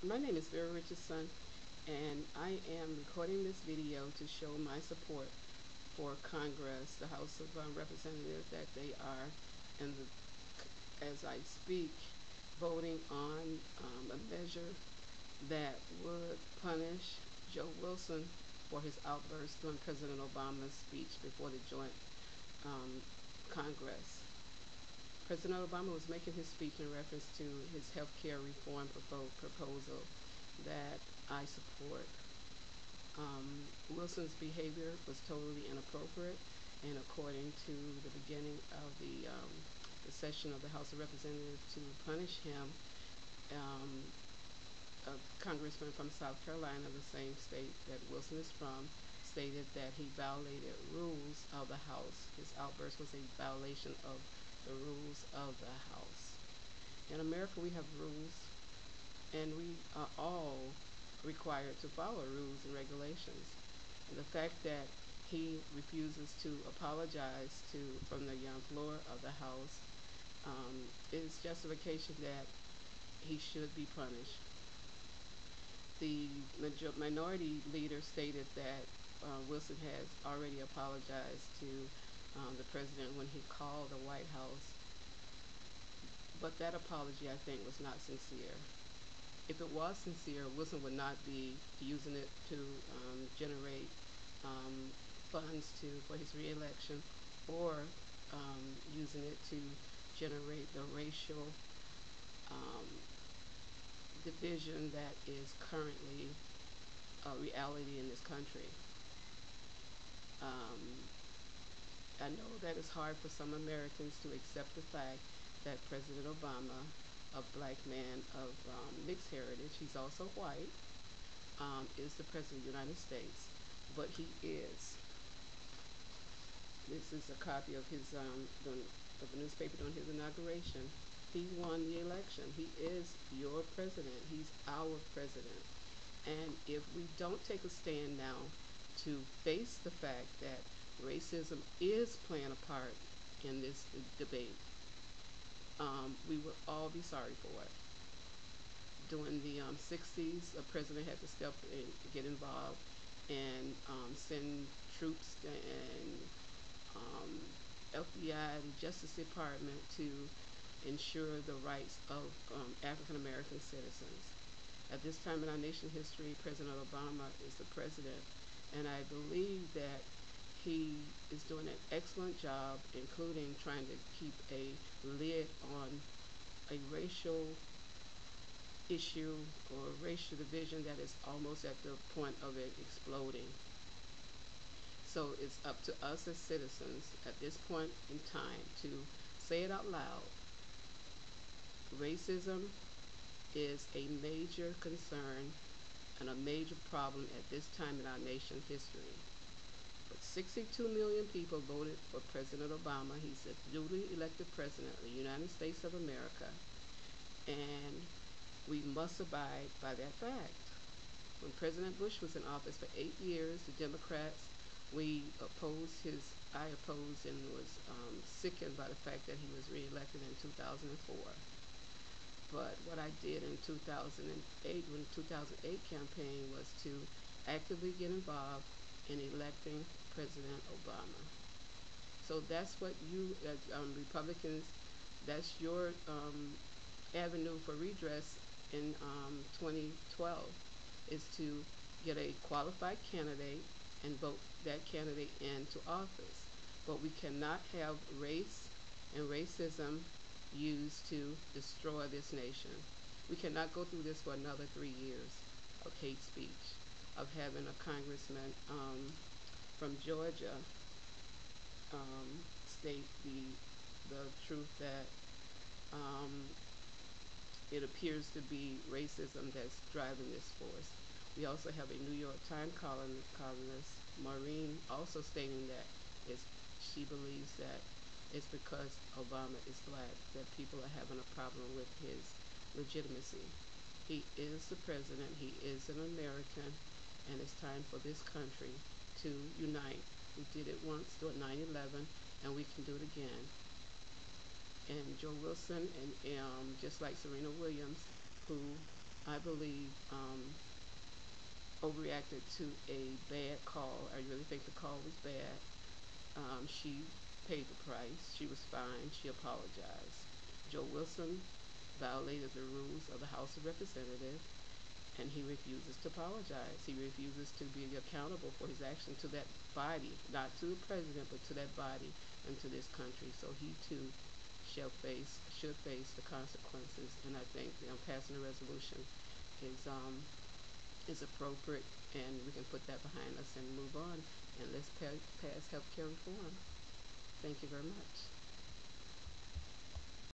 My name is Vera Richardson, and I am recording this video to show my support for Congress, the House of Representatives, that they are, and as I speak, voting on a measure that would punish Joe Wilson for his outburst during President Obama's speech before the joint um, Congress. President Obama was making his speech in reference to his health care reform proposal that I support. Wilson's behavior was totally inappropriate, and according to the beginning of the session of the House of Representatives to punish him, um, a congressman from South Carolina, the same state that Wilson is from, stated that he violated rules of the House. His outburst was a violation of the rules of the House. In America, we have rules, and we are all required to follow rules and regulations. And the fact that he refuses to apologize from the floor of the House is justification that he should be punished. The minority leader stated that Wilson has already apologized to the president when he called the White House, but that apology, I think, was not sincere. If it was sincere, Wilson would not be using it to generate funds for his reelection, or using it to generate the racial um, division that is currently a reality in this country. Um, I know that it's hard for some Americans to accept the fact that President Obama, a black man of mixed heritage, he's also white, is the President of the United States, but he is. This is a copy of his of the newspaper on his inauguration. He won the election. He is your president. He's our president. And if we don't take a stand now to face the fact that racism is playing a part in this debate, we will all be sorry for it. During the 60s, a president had to step and get involved and send troops and FBI, the Justice Department, to ensure the rights of African American citizens. At this time in our nation's history, President Obama is the president, and I believe that he is doing an excellent job, including trying to keep a lid on a racial issue or racial division that is almost at the point of it exploding. So it's up to us as citizens at this point in time to say it out loud. Racism is a major concern and a major problem at this time in our nation's history. But 62 million people voted for President Obama. He's a duly elected president of the United States of America, and we must abide by that fact. When President Bush was in office for 8 years, the Democrats, I opposed and was sickened by the fact that he was reelected in 2004. But what I did in 2008, when the 2008 campaign, was to actively get involved in electing President Obama. So that's what you, Republicans, that's your avenue for redress in 2012, is to get a qualified candidate and vote that candidate into office. But we cannot have race and racism used to destroy this nation. We cannot go through this for another 3 years of hate speech, of having a congressman from Georgia state the truth that it appears to be racism that's driving this force. We also have a New York Times columnist, Maureen, also stating that she believes that it's because Obama is black that people are having a problem with his legitimacy. He is the president, he is an American, and it's time for this country to unite. We did it once during 9/11, and we can do it again. And Joe Wilson, and just like Serena Williams, who I believe, overreacted to a bad call. I really think the call was bad. She paid the price. She was fined. She apologized. Joe Wilson violated the rules of the House of Representatives, and he refuses to apologize. He refuses to be accountable for his action to that body, not to the president, but to that body and to this country. So he too should face the consequences. And I think passing a resolution is is appropriate, and we can put that behind us and move on. And let's pass healthcare reform. Thank you very much.